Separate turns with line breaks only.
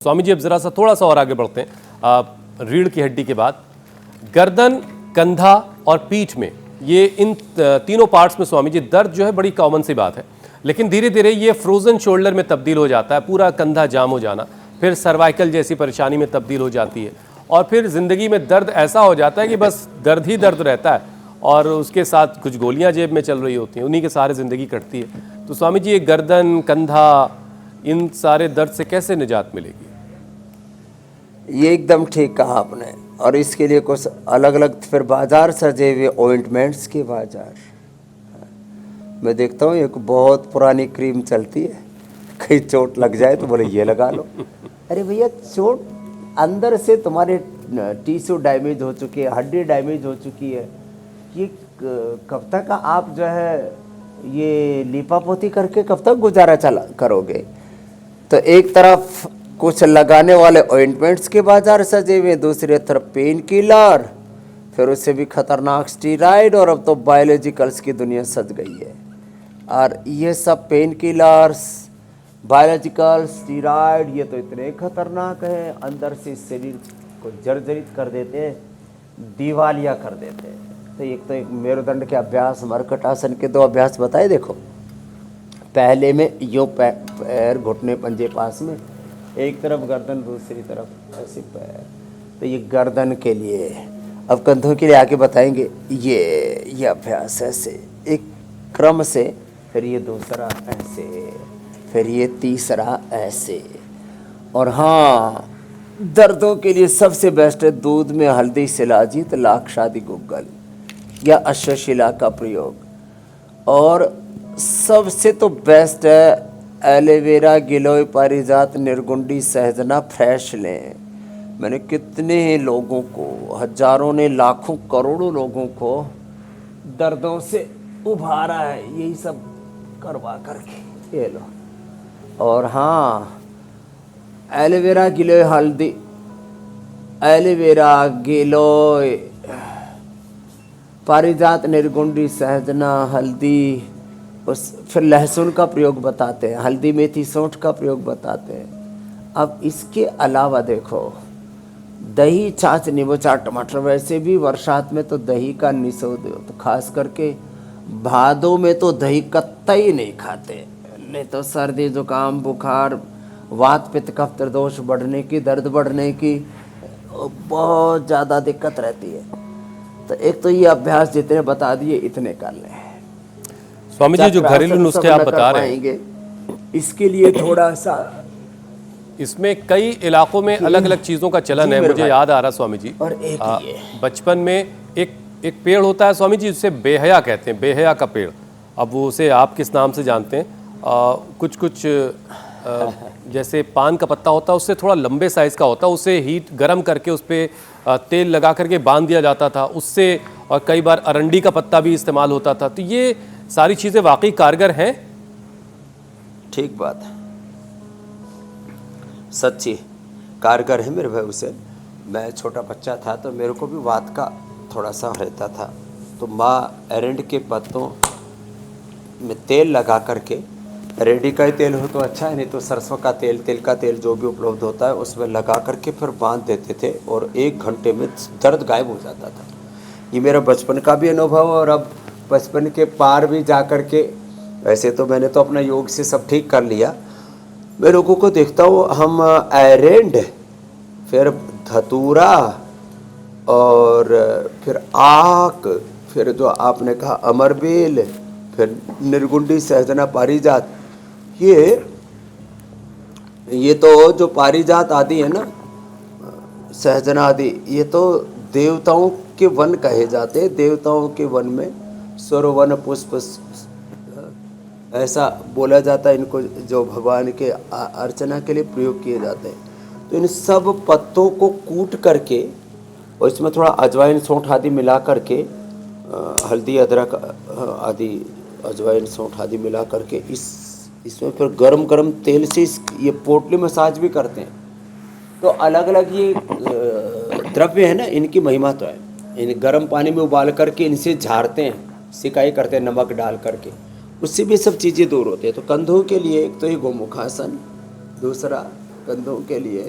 स्वामी जी अब ज़रा सा थोड़ा सा और आगे बढ़ते हैं। रीढ़ की हड्डी के बाद गर्दन, कंधा और पीठ में, ये इन तीनों पार्ट्स में स्वामी जी दर्द जो है बड़ी कॉमन सी बात है, लेकिन धीरे धीरे ये फ्रोजन शोल्डर में तब्दील हो जाता है, पूरा कंधा जाम हो जाना, फिर सर्वाइकल जैसी परेशानी में तब्दील हो जाती है, और फिर ज़िंदगी में दर्द ऐसा हो जाता है कि बस दर्द ही दर्द रहता है और उसके साथ कुछ गोलियां जेब में चल रही होती हैं, उन्हीं के सहारे ज़िंदगी कटती है। तो स्वामी जी ये गर्दन, कंधा, इन सारे दर्द से कैसे निजात मिलेगी?
ये एकदम ठीक कहा आपने। और इसके लिए कुछ अलग अलग फिर बाजार सजे हुए ऑइंटमेंट्स के बाजार। मैं देखता हूँ एक बहुत पुरानी क्रीम चलती है, कहीं चोट लग जाए तो बोले ये लगा लो। अरे भैया, चोट अंदर से तुम्हारे टिश्यू डैमेज हो चुकी है, हड्डी डैमेज हो चुकी है, ये कब तक आप जो है ये लीपापोती करके कब तक गुजारा चला करोगे? तो एक तरफ कुछ लगाने वाले ऑइंटमेंट्स के बाजार सजे हुए, दूसरी तरफ पेन किलर, फिर उससे भी खतरनाक स्टीराइड, और अब तो बायोलॉजिकल्स की दुनिया सज गई है। और ये सब पेन किलर्स, बायोलॉजिकल, स्टीराइड, ये तो इतने खतरनाक हैं, अंदर से शरीर को जर्जरित कर देते हैं, दिवालिया कर देते हैं। तो एक मेरुदंड के अभ्यास, मरकटासन के 2 अभ्यास बताए देखो। पहले में यो पैर घुटने पंजे पास में, एक तरफ गर्दन, दूसरी तरफ ऐसे पैर। तो ये गर्दन के लिए। अब कंधों के लिए आगे बताएंगे। ये अभ्यास ऐसे एक क्रम से, फिर ये दूसरा ऐसे, फिर ये तीसरा ऐसे। और हाँ, दर्दों के लिए सबसे बेस्ट है दूध में हल्दी, शिलाजीत, लाक्षादि गुग्गल या अश्वशिला का प्रयोग। और सबसे तो बेस्ट है एलोवेरा, गिलोय, पारिजात, निर्गुंडी, सहजना, फ्रेश लें। मैंने कितने लोगों को, हजारों ने, लाखों, करोड़ों लोगों को दर्दों से उभारा है, यही सब करवा करके। ये लो। और हाँ, एलोवेरा, गिलोय, हल्दी, एलोवेरा, गिलोय, पारिजात, निर्गुंडी, सहजना, हल्दी, फिर लहसुन का प्रयोग बताते हैं, हल्दी, मेथी, सौंठ का प्रयोग बताते हैं। अब इसके अलावा देखो, दही, छाछ, नींबू, चार, टमाटर। वैसे भी बरसात में तो दही का निषेध, तो खास करके भादों में तो दही कतई नहीं खाते, नहीं तो सर्दी, जुकाम, बुखार, वात, पित्त, कफ, त्रिदोष बढ़ने की, दर्द बढ़ने की बहुत ज़्यादा दिक्कत रहती है। तो एक तो ये अभ्यास जितने बता दिए इतने कर लें।
स्वामी जी जो घरेलू नुस्खे आप बता रहे हैं,
इसके लिए थोड़ा सा,
इसमें कई इलाकों में अलग अलग चीज़ों का चलन है। मुझे याद आ रहा स्वामी जी,
और एक
बचपन में एक पेड़ होता है स्वामी जी, जिसे बेहया कहते हैं, बेहया का पेड़। अब वो उसे आप किस नाम से जानते हैं? कुछ जैसे पान का पत्ता होता है, उससे थोड़ा लंबे साइज़ का होता है, उसे हीट गर्म करके उस पर तेल लगा करके बांध दिया जाता था उससे। और कई बार अरंडी का पत्ता भी इस्तेमाल होता था। तो ये सारी चीज़ें वाकई कारगर हैं?
ठीक बात है, सच्ची कारगर है मेरे भाई। उसे मैं छोटा बच्चा था तो मेरे को भी वात का थोड़ा सा रहता था, तो माँ एरंड के पत्तों में तेल लगा करके, रेडी का ही तेल हो तो अच्छा है, नहीं तो सरसों का तेल, तिल का तेल जो भी उपलब्ध होता है उसमें लगा करके फिर बांध देते थे, और 1 घंटे में दर्द गायब हो जाता था। ये मेरा बचपन का भी अनुभव, और अब बचपन के पार भी जा कर के, वैसे तो मैंने तो अपना योग से सब ठीक कर लिया। मैं लोगों को देखता हूँ, हम एरेंड, फिर धतूरा, और फिर आक, फिर जो आपने कहा अमरबेल, फिर निर्गुंडी, सहजना, पारिजात, ये तो जो पारिजात आदि है ना, सहजना आदि, ये तो देवताओं के वन कहे जाते हैं। देवताओं के वन में सरोवन, पुष्प, ऐसा बोला जाता है इनको, जो भगवान के अर्चना के लिए प्रयोग किए जाते हैं। तो इन सब पत्तों को कूट करके, और इसमें थोड़ा अजवाइन, सौंठ आदि मिला करके, हल्दी, अदरक आदि, अजवाइन, सौंठ आदि मिला करके, इसमें फिर गरम गरम तेल से ये पोटली मसाज भी करते हैं। तो अलग अलग ये द्रव्य है ना, इनकी महिमा तो है। इन गर्म पानी में उबाल करके इनसे झाड़ते हैं, सिकाई करते हैं नमक डाल करके, उससे भी सब चीज़ें दूर होती है। तो कंधों के लिए एक तो ये गोमुखासन, दूसरा कंधों के लिए